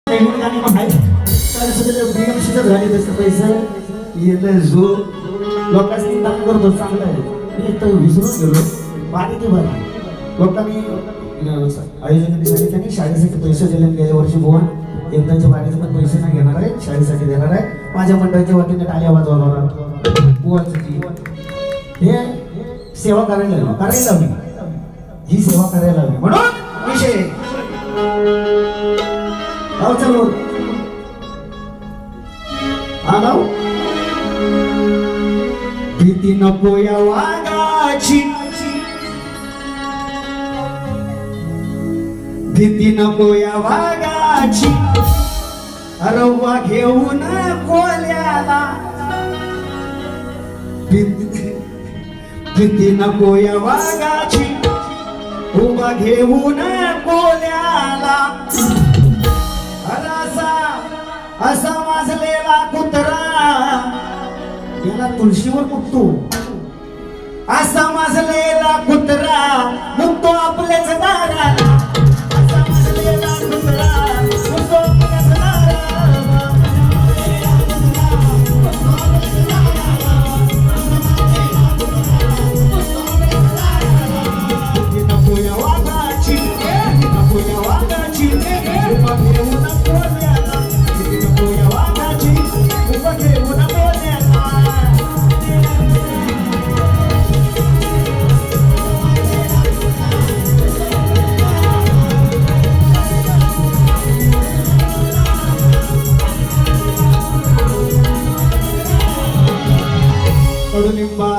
नवीन गाणी मग आहे तर सगळं बीएमसीचं झाले तसं पैसे येतं जो लोकांनी काम करतो चांगलं आहे मी तर विसरून गेलो बाकी ते बरं लोकांनी आयोजकांनी त्यांनी शाळेसाठी पैसे दिले गेल्या वर्षी बोल यंदाच्या बागेचे पण पैसे नाही घेणार आहे शाळेसाठी देणार आहे माझ्या मंडळाच्या वतीने टाळ्या वाजवणार बुवासाठी हे सेवा करायला लावली ही सेवा करायला लावली म्हणून विषय चलो आलो भीती नको या वाघाची भीती नको या वाघाची रव्वा घेऊन कोल्याला भीती नको या वाघाची उभा घेऊन कोल्याला असा वाजलेला कुत्रा याला तुळशीवर मुक्तो असा वाजलेला कुत्रा